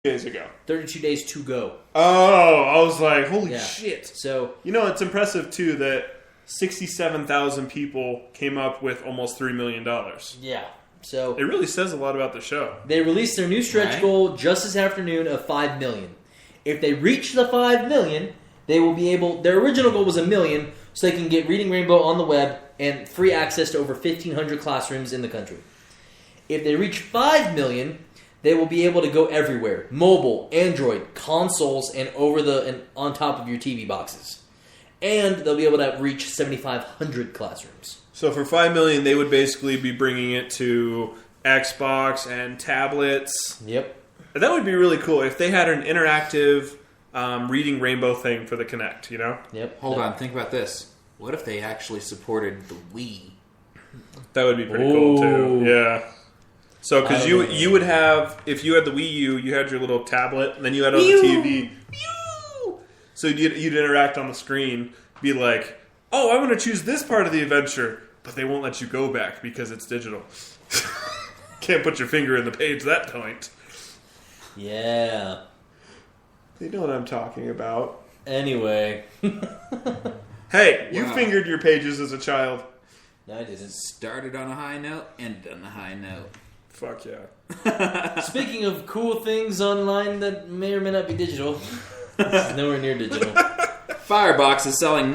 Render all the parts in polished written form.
days ago. 32 days to go. Oh, I was like, holy shit. So, it's impressive, too, that 67,000 people came up with almost $3 million. Yeah. So it really says a lot about the show. They released their new stretch goal just this afternoon of 5 million. If they reach the 5 million, they will be able... Their original goal was 1 million, so they can get Reading Rainbow on the web and free access to over 1,500 classrooms in the country. If they reach 5 million, they will be able to go everywhere. Mobile, Android, consoles, and on top of your TV boxes. And they'll be able to reach 7,500 classrooms. So for 5 million, they would basically be bringing it to Xbox and tablets. Yep. That would be really cool if they had an interactive Reading Rainbow thing for the Kinect, Yep. Hold on, think about this. What if they actually supported the Wii? That would be pretty cool, too. Yeah. So, because you would have, if you had the Wii U, you had your little tablet, and then you had on the TV. So you'd interact on the screen, be like, oh, I want to choose this part of the adventure, but they won't let you go back because it's digital. Can't put your finger in the page that point. Yeah. You know what I'm talking about. Anyway. Hey, you fingered your pages as a child. No, I didn't. Started on a high note, ended on a high note. Fuck yeah. Speaking of cool things online that may or may not be digital, this is nowhere near digital. Firebox is selling a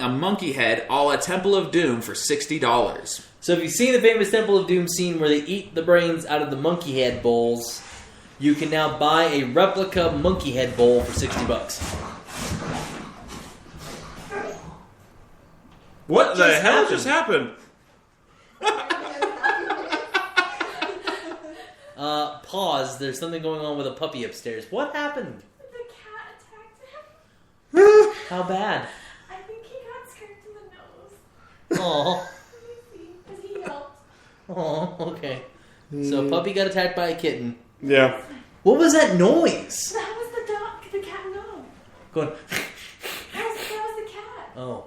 Monkeyhead a la Temple of Doom for $60. So if you've seen the famous Temple of Doom scene where they eat the brains out of the Monkeyhead bowls, you can now buy a replica Monkeyhead bowl for $60. What the hell just happened? Pause. There's something going on with a puppy upstairs. What happened? The cat attacked him. How bad? I think he got scraped in the nose. Aw. Because he yelped. Aw, okay. So puppy got attacked by a kitten. Yeah. What was that noise? That was the dog, the cat and dog. Going. That was the cat. Oh.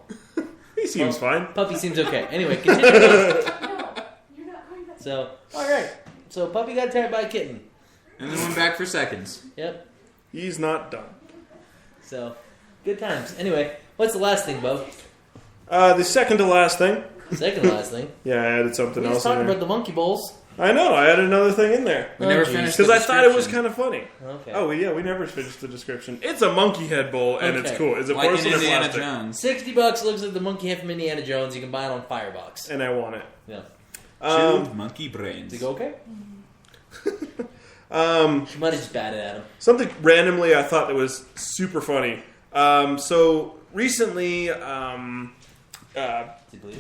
He seems fine. Puppy seems okay. Anyway, continue. No, you're not going back. So, alright. So puppy got attacked by a kitten. And then went back for seconds. Yep. He's not done. So, good times. Anyway, what's the last thing, Beau? The second to last thing. Second to last thing. Yeah, I added something We else just in talked there. about the monkey bowls. I know, I added another thing in there. We never geez. finished Because I thought it was kind of funny. Okay. Oh, yeah, we never finished the description. It's a Monkeyhead bowl, and it's Okay. cool. Is it like in porcelain or Indiana plastic? Jones. $60 looks like the Monkeyhead from Indiana Jones. You can buy it on Firebox. And I want it. Yeah. Chilled monkey brains. Did it go okay? She might have just batted at him. Something randomly I thought that was super funny. So recently,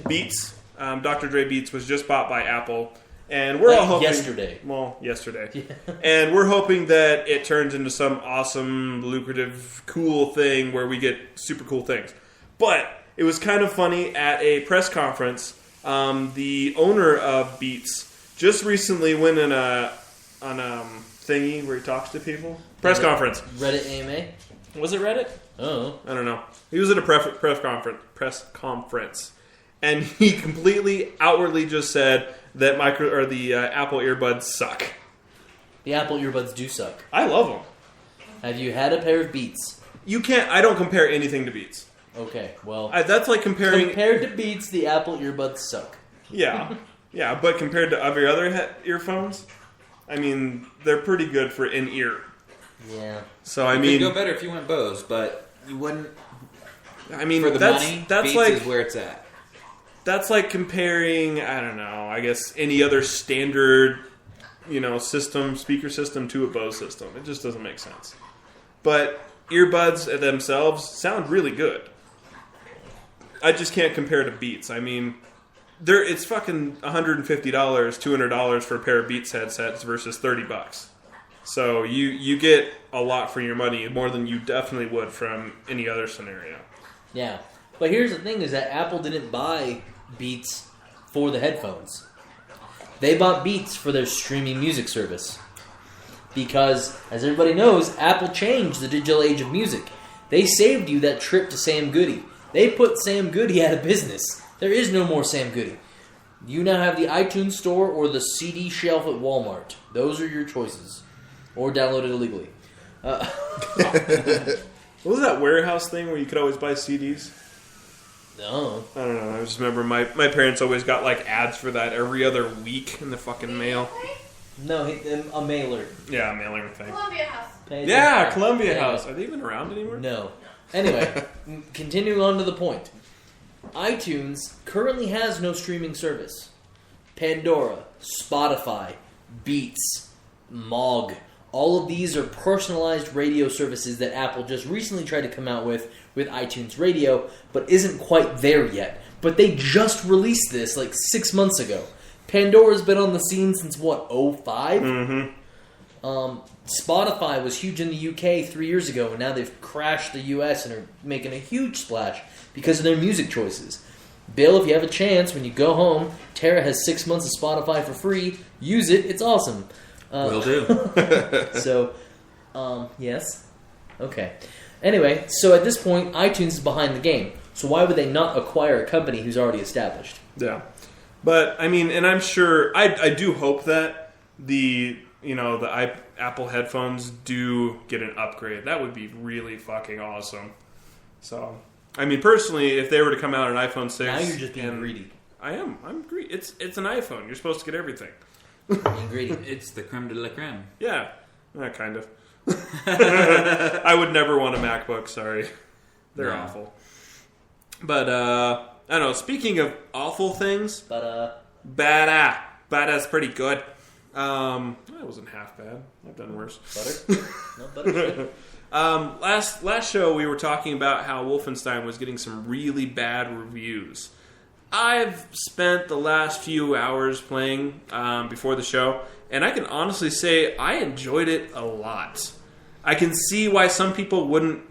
Beats, Dr. Dre Beats was just bought by Apple, and we're all hoping yesterday. Well, yesterday, and we're hoping that it turns into some awesome, lucrative, cool thing where we get super cool things. But it was kind of funny at a press conference. The owner of Beats just recently went on a thingy where he talks to people. Press conference. Reddit AMA? Was it Reddit? Oh. I don't know. He was at a press conference, and he completely outwardly just said that the Apple earbuds suck. The Apple earbuds do suck. I love them. Have you had a pair of Beats? You can't. I don't compare anything to Beats. Okay, well... That's like comparing... Compared to Beats, the Apple earbuds suck. Yeah. Yeah, but compared to every other earphones, I mean, they're pretty good for in-ear. Yeah. So, I It mean... could go better if you went Bose, but you wouldn't... I mean, for the money, that's Beats like... is where it's at. That's like comparing, I don't know, I guess any other standard, speaker system to a Bose system. It just doesn't make sense. But earbuds themselves sound really good. I just can't compare to Beats. I mean, it's fucking $150, $200 for a pair of Beats headsets versus $30. So you get a lot for your money, more than you definitely would from any other scenario. Yeah. But here's the thing is that Apple didn't buy Beats for the headphones. They bought Beats for their streaming music service. Because, as everybody knows, Apple changed the digital age of music. They saved you that trip to Sam Goody. They put Sam Goody out of business. There is no more Sam Goody. You now have the iTunes store or the CD shelf at Walmart. Those are your choices. Or download it illegally. What was that warehouse thing where you could always buy CDs? No. I don't know. I just remember my parents always got like ads for that every other week in the fucking mail. No, a mailer. Yeah, a mailing thing. Columbia House. Yeah, Columbia House. Are they even around anymore? No. Anyway, continuing on to the point. iTunes currently has no streaming service. Pandora, Spotify, Beats, Mog, all of these are personalized radio services that Apple just recently tried to come out with iTunes Radio, but isn't quite there yet. But they just released this like 6 months ago. Pandora's been on the scene since, what, 2005? Mm-hmm. Spotify was huge in the UK 3 years ago, and now they've crashed the US and are making a huge splash because of their music choices. Bill, if you have a chance, when you go home, Tara has 6 months of Spotify for free. Use it. It's awesome. Will do. So, yes. Okay. Anyway, so at this point, iTunes is behind the game. So why would they not acquire a company who's already established? Yeah. But, I mean, and I'm sure, I do hope that the Apple headphones do get an upgrade. That would be really fucking awesome. So, I mean, personally, if they were to come out an iPhone 6... Now you're just being greedy. I am. I'm greedy. It's an iPhone. You're supposed to get everything. Being greedy. It's the creme de la creme. Yeah. Kind of. I would never want a MacBook, sorry. They're awful. But, I don't know, speaking of awful things... But, Badass pretty good. That wasn't half bad. I've done worse. Butter? No, butter's good. Last show we were talking about how Wolfenstein was getting some really bad reviews. I've spent the last few hours playing before the show, and I can honestly say I enjoyed it a lot. I can see why some people wouldn't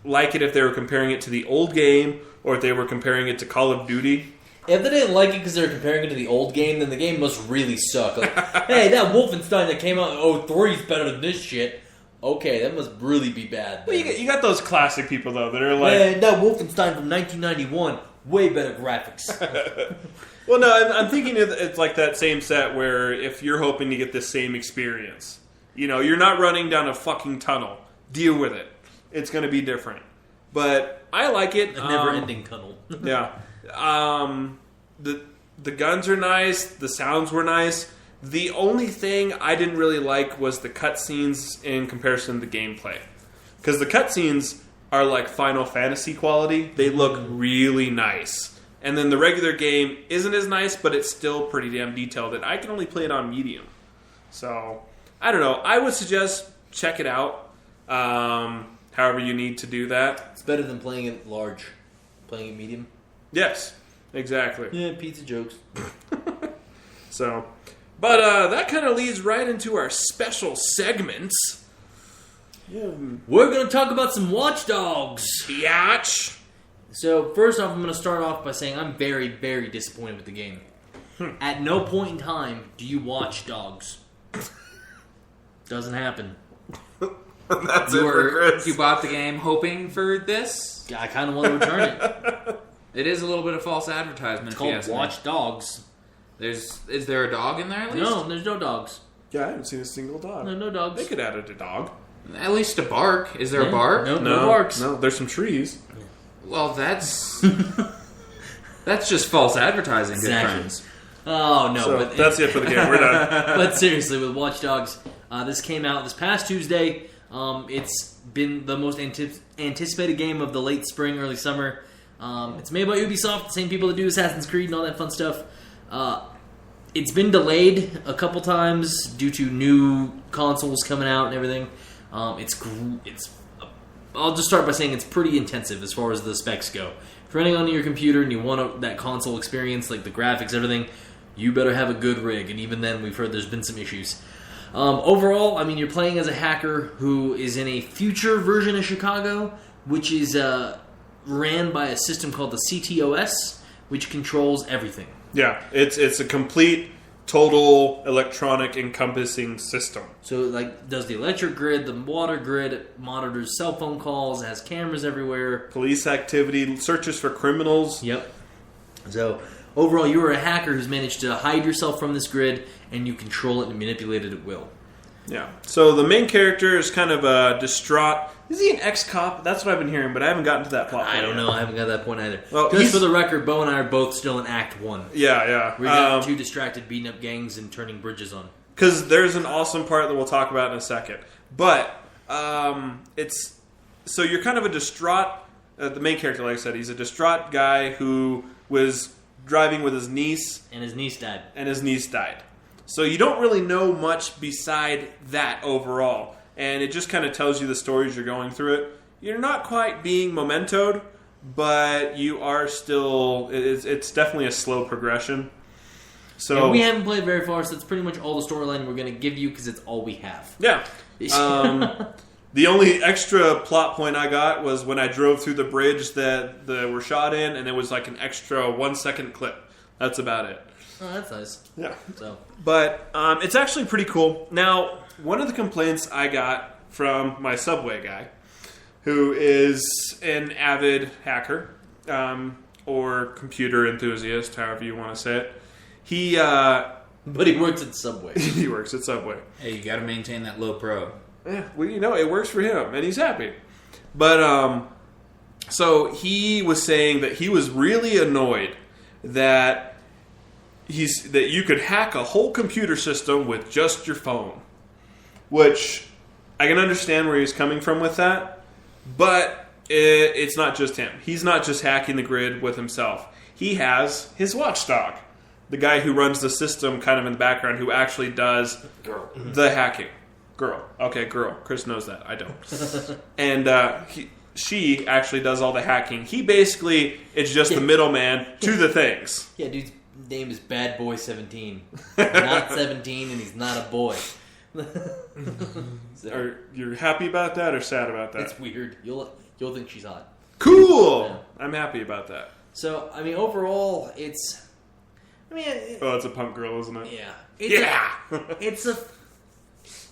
like it if they were comparing it to the old game, or if they were comparing it to Call of Duty. If they didn't like it because they were comparing it to the old game, then the game must really suck. Like, hey, that Wolfenstein that came out in 03 is better than this shit. Okay, that must really be bad. Well, you got those classic people, though, that are like... Man, that Wolfenstein from 1991, way better graphics. Well, no, I'm thinking it's like that same set where if you're hoping to get the same experience, you're not running down a fucking tunnel. Deal with it. It's going to be different. But I like it. A never-ending tunnel. Yeah. The guns are nice. The sounds were nice. The only thing I didn't really like was the cutscenes in comparison to the gameplay. Because the cutscenes are like Final Fantasy quality. They look really nice. And then the regular game isn't as nice, but it's still pretty damn detailed. And I can only play it on medium. So, I don't know. I would suggest check it out. However you need to do that. It's better than playing it large. Playing it medium. Yes, exactly. Yeah, pizza jokes. So, but that kind of leads right into our special segments. Yeah. We're going to talk about some Watchdogs. Biatch. So, first off, I'm going to start off by saying I'm very, very disappointed with the game. At no point in time do you watch dogs. Doesn't happen. That's it for Chris. You bought the game hoping for this? I kind of want to return it. It is a little bit of false advertisement. It's called Watchdogs. Is there a dog in there at least? No, there's no dogs. Yeah, I haven't seen a single dog. No dogs. They could add a dog. At least a bark. Is there a bark? No barks. No, there's some trees. Well, that's just false advertising, good friends. Oh, no. So but that's it for the game. We're done. But seriously, with Watchdogs, this came out this past Tuesday. It's been the most anticipated game of the late spring, early summer. It's made by Ubisoft, the same people that do Assassin's Creed and all that fun stuff. It's been delayed a couple times due to new consoles coming out and everything. I'll just start by saying it's pretty intensive as far as the specs go. If you're running on your computer and you want that console experience, like the graphics, everything, you better have a good rig. And even then, we've heard there's been some issues. Overall, I mean, you're playing as a hacker who is in a future version of Chicago, which is ran by a system called the CTOS, which controls everything. Yeah, it's a complete, total electronic encompassing system. So it does the electric grid, the water grid, it monitors cell phone calls, it has cameras everywhere. Police activity, searches for criminals. Yep. So overall, you are a hacker who's managed to hide yourself from this grid, and you control it and manipulate it at will. Yeah. So the main character is kind of distraught. Is he an ex-cop? That's what I've been hearing, but I haven't gotten to that plot point I don't yet. know. I haven't got that point either. Well, Just for the record, Beau and I are both still in Act 1. Yeah. We're getting too distracted beating up gangs and turning bridges on. Because there's an awesome part that we'll talk about in a second. But it's... So you're kind of a distraught... the main character, like I said, he's a distraught guy who was driving with his niece. And his niece died. So you don't really know much beside that overall. And it just kind of tells you the stories you're going through it. You're not quite being mementoed, but you are still... It's definitely a slow progression. So and we haven't played very far, so that's pretty much all the storyline we're going to give you because it's all we have. Yeah. The only extra plot point I got was when I drove through the bridge that were shot in, and it was like an extra 1-second clip. That's about it. Oh, that's nice. Yeah. So, but it's actually pretty cool. Now, one of the complaints I got from my Subway guy, who is an avid hacker or computer enthusiast, however you want to say it, but he works at Subway. He works at Subway. Hey, you got to maintain that low pro. Yeah, well, it works for him, and he's happy. But so he was saying that he was really annoyed that you could hack a whole computer system with just your phone, which I can understand where he's coming from with that. But it's not just him. He's not just hacking the grid with himself. He has his watchdog, the guy who runs the system kind of in the background, who actually does the hacking. Girl. Okay, girl. Chris knows that. I don't. And she actually does all the hacking. He basically is just the middleman to the things. Yeah, dude's name is Bad Boy 17. He's not 17 and he's not a boy. So, Are you happy about that or sad about that? it's weird. You'll think she's hot. Cool! Yeah. I'm happy about that. So, I mean, overall, it's... Oh, it's a punk girl, isn't it? yeah.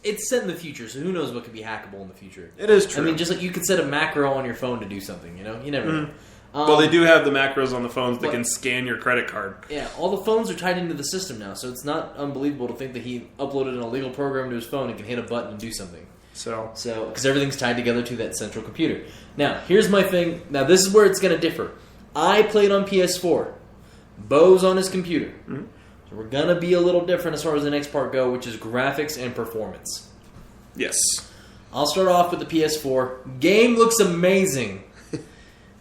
It's set in the future, so who knows what could be hackable in the future. It is true. I mean, just like you could set a macro on your phone to do something, you know? You never know. Well, they do have the macros on the phones that can scan your credit card. Yeah, all the phones are tied into the system now, so it's not unbelievable to think that he uploaded an illegal program to his phone and can hit a button and do something. So, because everything's tied together to that central computer. Now, here's my thing. Now, this is where it's going to differ. I played on PS4. Beau's on his computer. Mm-hmm. So we're going to be a little different as far as the next part go, which is graphics and performance. Yes. I'll start off with the PS4. Game looks amazing.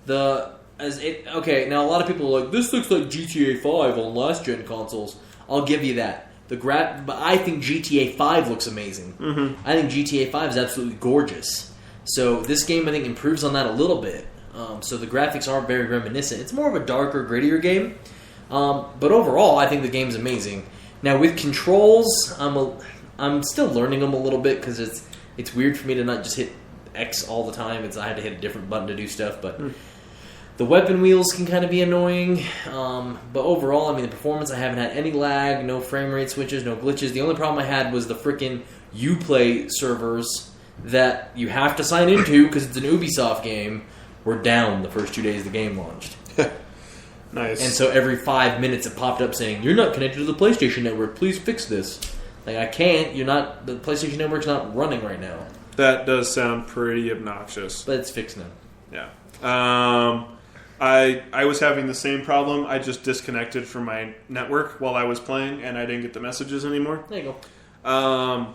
Okay, now a lot of people are like, this looks like GTA 5 on last-gen consoles. I'll give you that. But I think GTA 5 looks amazing. Mm-hmm. I think GTA 5 is absolutely gorgeous. So this game, I think, improves on that a little bit. So the graphics are very reminiscent. It's more of a darker, grittier game. But overall, I think the game's amazing. Now, with controls, I'm still learning them a little bit because it's weird for me to not just hit X all the time. I had to hit a different button to do stuff, but... The weapon wheels can kind of be annoying, but overall, I mean, the performance, I haven't had any lag, no frame rate switches, no glitches. The only problem I had was the frickin' Uplay servers that you have to sign into because it's an Ubisoft game were down the first 2 days the game launched. Nice. And so every 5 minutes it popped up saying, you're not connected to the PlayStation Network, please fix this. Like, I can't, the PlayStation Network's not running right now. That does sound pretty obnoxious. But it's fixed now. Yeah. I was having the same problem. I just disconnected from my network while I was playing, and I didn't get the messages anymore. There you go.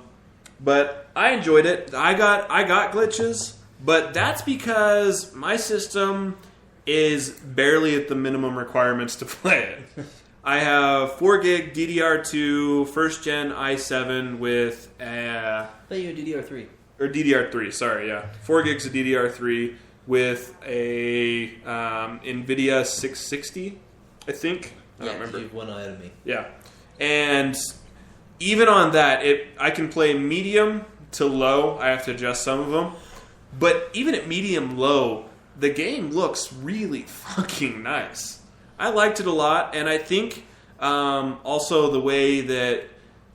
But I enjoyed it. I got glitches, but that's because my system is barely at the minimum requirements to play it. I have 4 gig DDR2 first gen i7 with I thought you had DDR3. Or DDR3, sorry, yeah. 4 gigs of DDR3 with a NVIDIA 660, I think. I don't remember. You have one ahead of me. Yeah. And even on that, I can play medium to low. I have to adjust some of them. But even at medium-low, the game looks really fucking nice. I liked it a lot, and I think also the way that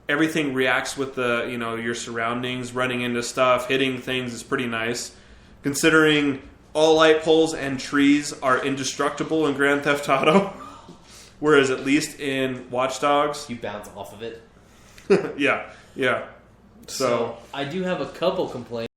everything reacts with your surroundings, running into stuff, hitting things is pretty nice. Considering all light poles and trees are indestructible in Grand Theft Auto, whereas at least in Watchdogs... You bounce off of it? Yeah. So I do have a couple complaints.